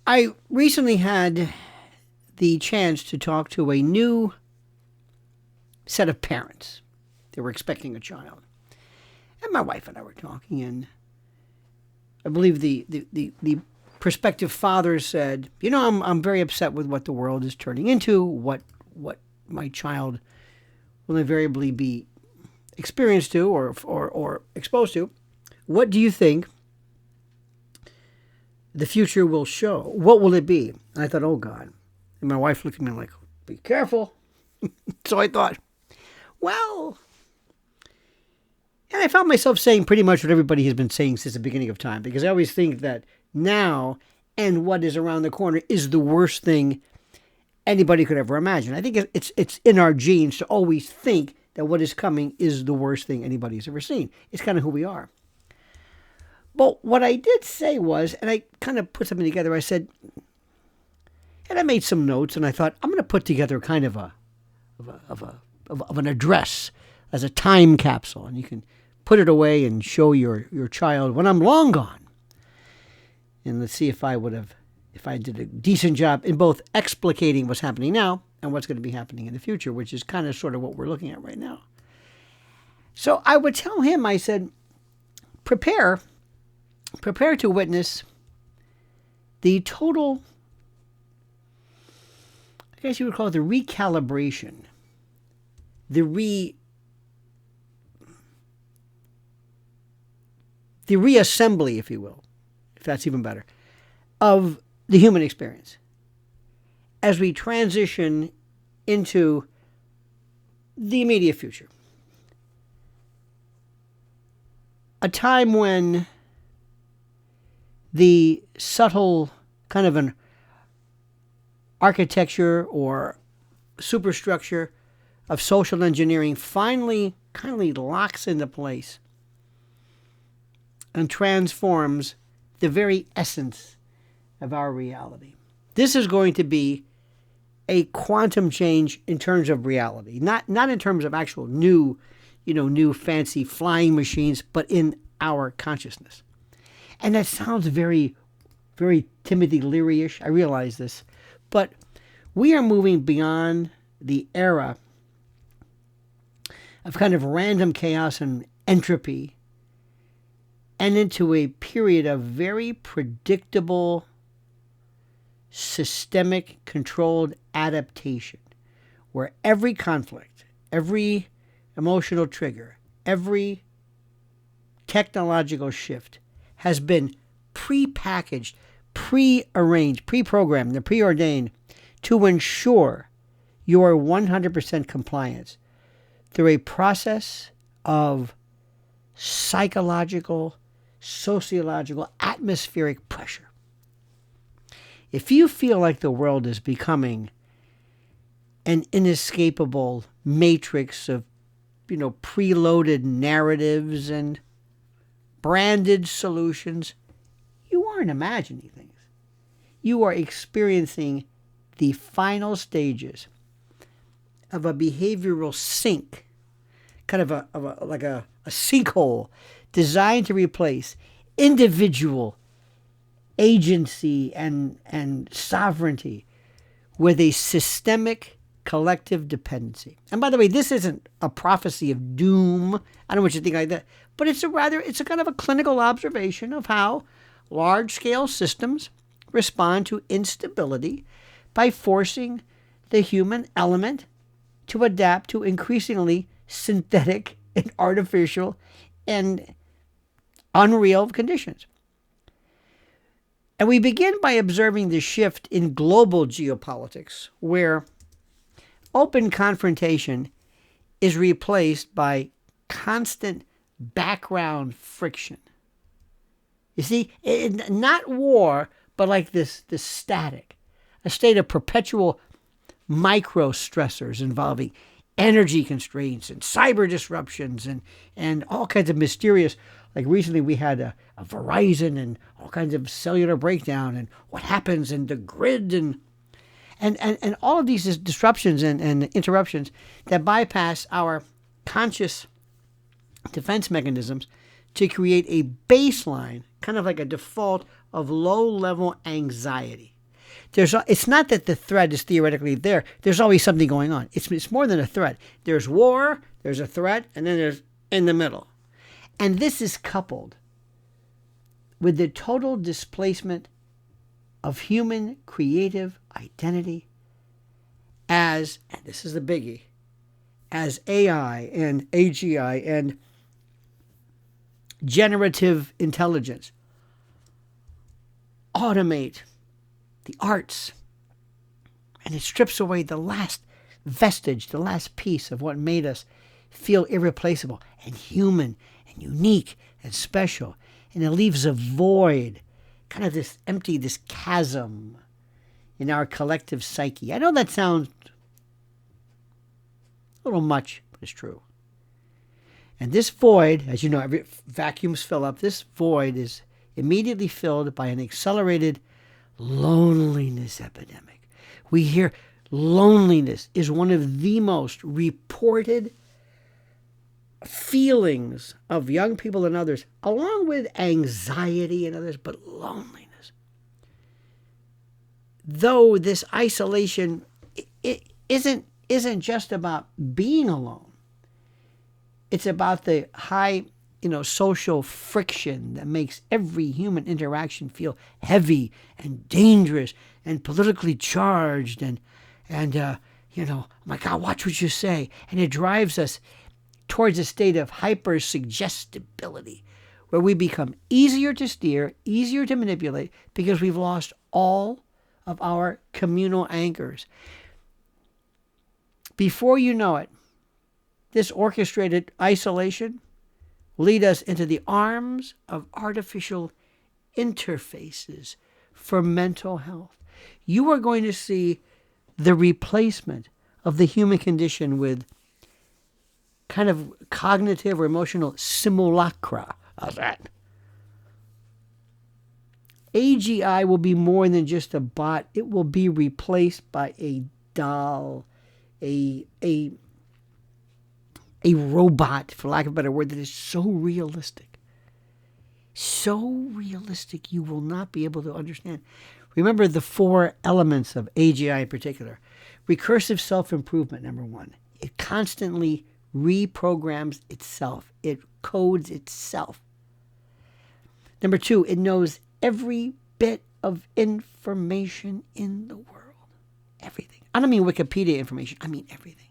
I recently had the chance to talk to a new set of parents. They were expecting a child. And my wife and I were talking, and I believe the prospective father said, I'm very upset with what the world is turning into, what my child will invariably be experienced to or exposed to. What do you think the future will show? What will it be? And I thought, oh God. And my wife looked at me like, be careful. So I thought, well, and I found myself saying pretty much what everybody has been saying since the beginning of time, because I always think that now and what is around the corner is the worst thing anybody could ever imagine. I think it's in our genes to always think that what is coming is the worst thing anybody's ever seen. It's kind of who we are. But what I did say was, and I kind of put something together, I said, and I made some notes, and I thought, I'm going to put together kind of an address as a time capsule, and you can put it away and show your child when I'm long gone. And let's see if I did a decent job in both explicating what's happening now and what's going to be happening in the future, which is kind of sort of what we're looking at right now. So I would tell him, I said, prepare to witness the total, I guess you would call it the recalibration, the reassembly, if you will, if that's even better, of the human experience as we transition into the immediate future. A time when the subtle kind of an architecture or superstructure of social engineering finally kindly locks into place and transforms the very essence of our reality. This is going to be a quantum change in terms of reality, not in terms of actual new fancy flying machines, but in our consciousness. And that sounds very, very Timothy Leary-ish. I realize this, but we are moving beyond the era of kind of random chaos and entropy and into a period of very predictable, systemic, controlled adaptation, where every conflict, every emotional trigger, every technological shift has been pre-packaged, pre-arranged, pre-programmed, and preordained to ensure your 100% compliance through a process of psychological, sociological, atmospheric pressure. If you feel like the world is becoming an inescapable matrix of, preloaded narratives and branded solutions, you aren't imagining things. You are experiencing the final stages of a behavioral sink, kind of like a sinkhole designed to replace individual agency and sovereignty with a systemic collective dependency. And by the way, this isn't a prophecy of doom. I don't know what you think like that, but it's a kind of a clinical observation of how large-scale systems respond to instability by forcing the human element to adapt to increasingly synthetic and artificial and unreal conditions. And we begin by observing the shift in global geopolitics, where open confrontation is replaced by constant background friction. You see, not war, but like this static, a state of perpetual micro stressors involving energy constraints and cyber disruptions and all kinds of mysterious, like recently we had a Verizon and all kinds of cellular breakdown and what happens in the grid and all of these disruptions and interruptions that bypass our conscious defense mechanisms to create a baseline, kind of like a default of low-level anxiety. It's not that the threat is theoretically there. There's always something going on. It's more than a threat. There's war, there's a threat, and then there's in the middle. And this is coupled with the total displacement of human creative identity as, and this is the biggie, as AI and AGI and generative intelligence automate the arts, and it strips away the last vestige, the last piece of what made us feel irreplaceable and human and unique and special, and it leaves a void, kind of this empty, this chasm in our collective psyche. I know that sounds a little much, but it's true. And this void, as you know, every vacuums fill up. This void is immediately filled by an accelerated loneliness epidemic. We hear loneliness is one of the most reported feelings of young people and others, along with anxiety and others, but loneliness. Though this isolation it isn't just about being alone. It's about the high, social friction that makes every human interaction feel heavy and dangerous and politically charged and oh my God, watch what you say. And it drives us towards a state of hyper-suggestibility where we become easier to steer, easier to manipulate because we've lost all of our communal anchors. Before you know it, this orchestrated isolation will lead us into the arms of artificial interfaces for mental health. You are going to see the replacement of the human condition with kind of cognitive or emotional simulacra of that. AGI will be more than just a bot. It will be replaced by a doll, a robot, for lack of a better word, that is so realistic. So realistic you will not be able to understand. Remember the 4 elements of AGI in particular. Recursive self-improvement, number 1. It constantly reprograms itself. It codes itself. Number 2, it knows every bit of information in the world. Everything. I don't mean Wikipedia information. I mean everything.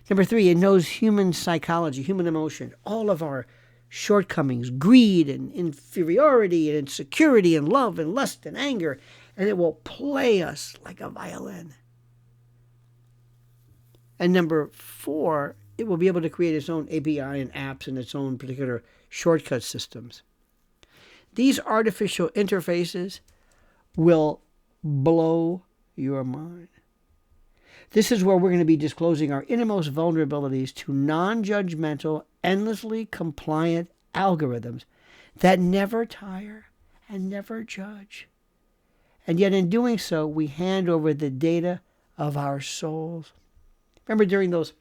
Number 3, it knows human psychology, human emotion, all of our shortcomings, greed and inferiority and insecurity and love and lust and anger, and it will play us like a violin. And number 4, it will be able to create its own API and apps and its own particular shortcut systems. These artificial interfaces will blow your mind. This is where we're going to be disclosing our innermost vulnerabilities to non-judgmental, endlessly compliant algorithms that never tire and never judge. And yet in doing so, we hand over the data of our souls. Remember during those,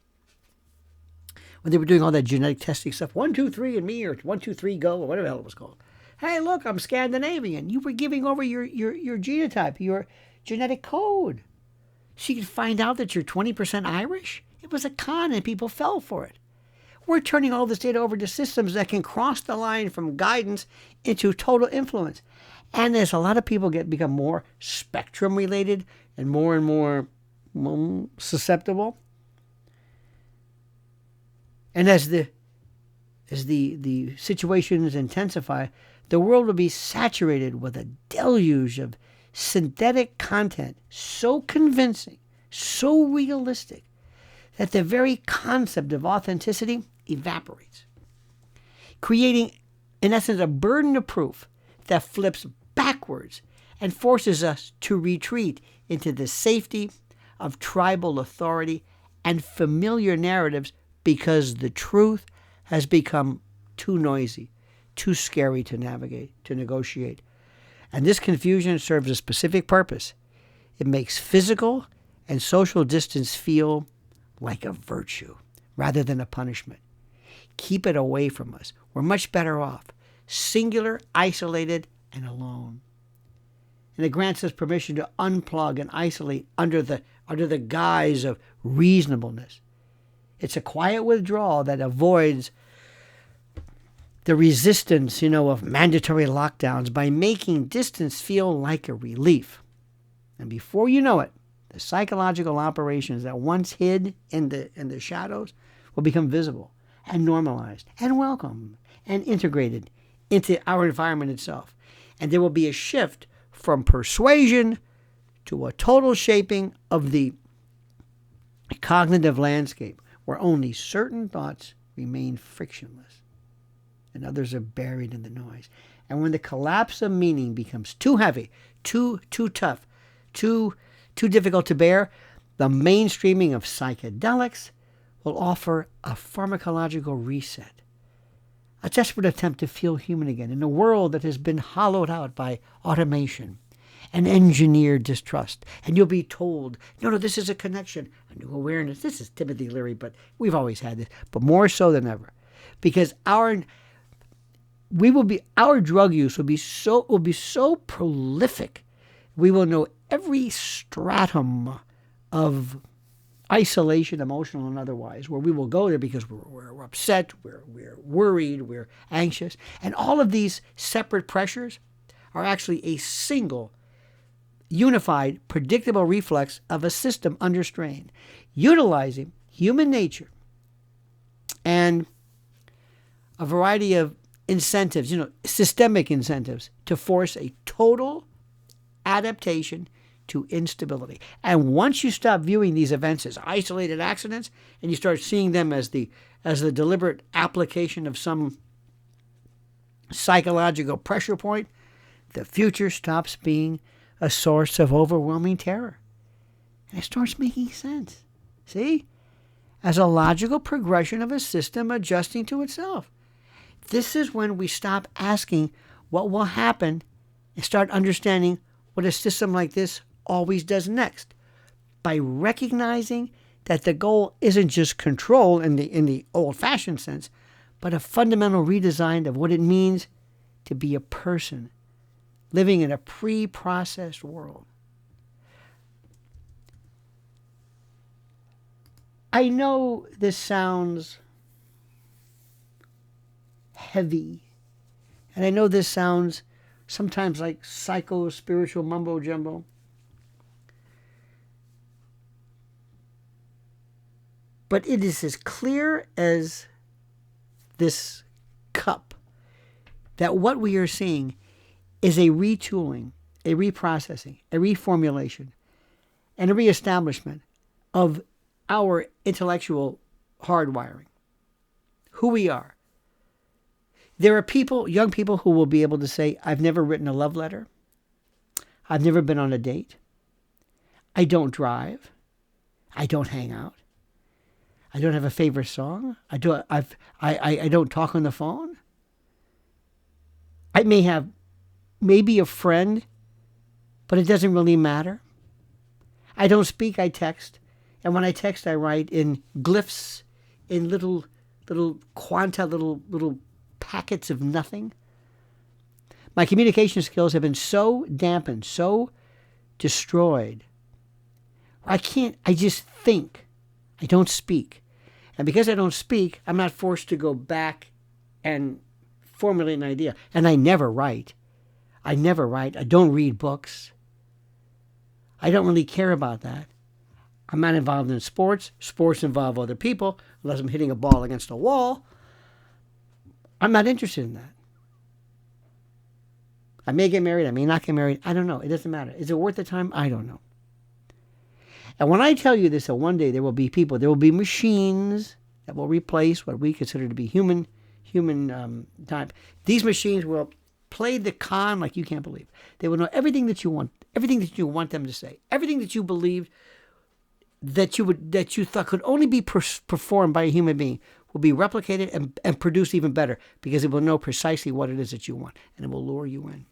when they were doing all that genetic testing stuff, 1, 2, 3 and me, or 1, 2, 3 go, or whatever the hell it was called. Hey, look, I'm Scandinavian. You were giving over your genotype, your genetic code. So you could find out that you're 20% Irish? It was a con and people fell for it. We're turning all this data over to systems that can cross the line from guidance into total influence. And as a lot of people become more spectrum related and more susceptible, and as the situations intensify, the world will be saturated with a deluge of synthetic content so convincing, so realistic, that the very concept of authenticity evaporates, creating, in essence, a burden of proof that flips backwards and forces us to retreat into the safety of tribal authority and familiar narratives because the truth has become too noisy, too scary to navigate, to negotiate. And this confusion serves a specific purpose. It makes physical and social distance feel like a virtue rather than a punishment. Keep it away from us. We're much better off, singular, isolated, and alone. And it grants us permission to unplug and isolate under the guise of reasonableness. It's a quiet withdrawal that avoids the resistance, of mandatory lockdowns by making distance feel like a relief. And before you know it, the psychological operations that once hid in the shadows will become visible and normalized and welcome and integrated into our environment itself. And there will be a shift from persuasion to a total shaping of the cognitive landscape where only certain thoughts remain frictionless and others are buried in the noise. And when the collapse of meaning becomes too heavy, too tough, too difficult to bear, the mainstreaming of psychedelics will offer a pharmacological reset, a desperate attempt to feel human again in a world that has been hollowed out by automation and engineered distrust. And you'll be told, no, this is a connection, a new awareness. This is Timothy Leary, but we've always had this, but more so than ever, because our drug use will be so prolific. We will know every stratum of isolation, emotional and otherwise, where we will go there because we're upset, we're worried, we're anxious. And all of these separate pressures are actually a single, unified, predictable reflex of a system under strain, utilizing human nature and a variety of incentives, systemic incentives to force a total adaptation to instability. And once you stop viewing these events as isolated accidents and you start seeing them as the deliberate application of some psychological pressure point, the future stops being a source of overwhelming terror. And it starts making sense. See? As a logical progression of a system adjusting to itself. This is when we stop asking what will happen and start understanding what a system like this always does next, by recognizing that the goal isn't just control in the old-fashioned sense, but a fundamental redesign of what it means to be a person living in a pre-processed world. I know this sounds heavy, and I know this sounds sometimes like psycho-spiritual mumbo-jumbo. But it is as clear as this cup that what we are seeing is a retooling, a reprocessing, a reformulation, and a reestablishment of our intellectual hardwiring, who we are. There are people, young people, who will be able to say, I've never written a love letter. I've never been on a date. I don't drive. I don't hang out. I don't have a favorite song. I don't talk on the phone. I may have maybe a friend, but it doesn't really matter. I don't speak, I text. And when I text, I write in glyphs, in little quanta, little packets of nothing. My communication skills have been so dampened, so destroyed. I just think. I don't speak. And because I don't speak, I'm not forced to go back and formulate an idea. And I never write. I don't read books. I don't really care about that. I'm not involved in sports. Sports involve other people, unless I'm hitting a ball against a wall. I'm not interested in that. I may get married. I may not get married. I don't know. It doesn't matter. Is it worth the time? I don't know. And when I tell you this, that one day there will be people, there will be machines that will replace what we consider to be human time. These machines will play the con like you can't believe. They will know everything that you want them to say, everything that you believed that you thought could only be performed by a human being will be replicated and produced even better, because it will know precisely what it is that you want, and it will lure you in.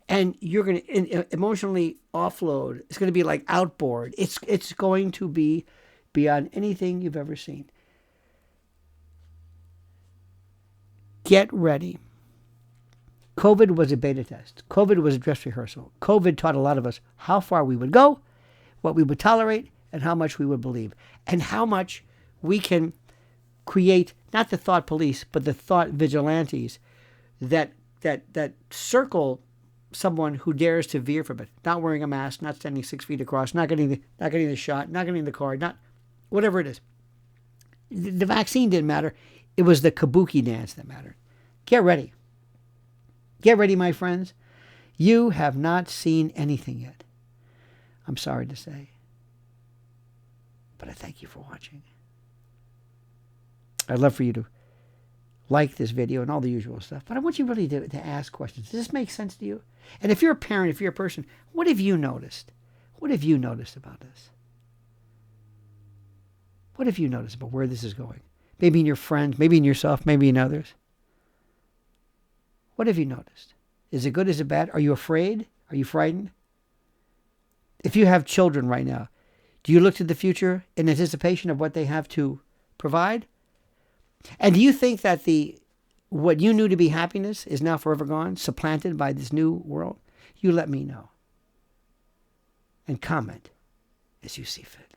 And you're going to emotionally offload. It's going to be like outboard. It's going to be beyond anything you've ever seen. Get ready. COVID was a beta test. COVID was a dress rehearsal. COVID taught a lot of us how far we would go, what we would tolerate, and how much we would believe, and how much we can create not the thought police, but the thought vigilantes that circle someone who dares to veer from it. Not wearing a mask, not standing 6 feet across, not getting the shot, not getting the card, not whatever it is. The vaccine didn't matter. It was the kabuki dance that mattered. Get ready. Get ready, my friends. You have not seen anything yet. I'm sorry to say. But I thank you for watching. I'd love for you to like this video and all the usual stuff. But I want you really to ask questions. Does this make sense to you? And if you're a parent, if you're a person, what have you noticed? What have you noticed about this? What have you noticed about where this is going? Maybe in your friends, maybe in yourself, maybe in others. What have you noticed? Is it good? Is it bad? Are you afraid? Are you frightened? If you have children right now, do you look to the future in anticipation of what they have to provide? And do you think that what you knew to be happiness is now forever gone, supplanted by this new world? You let me know. And comment as you see fit.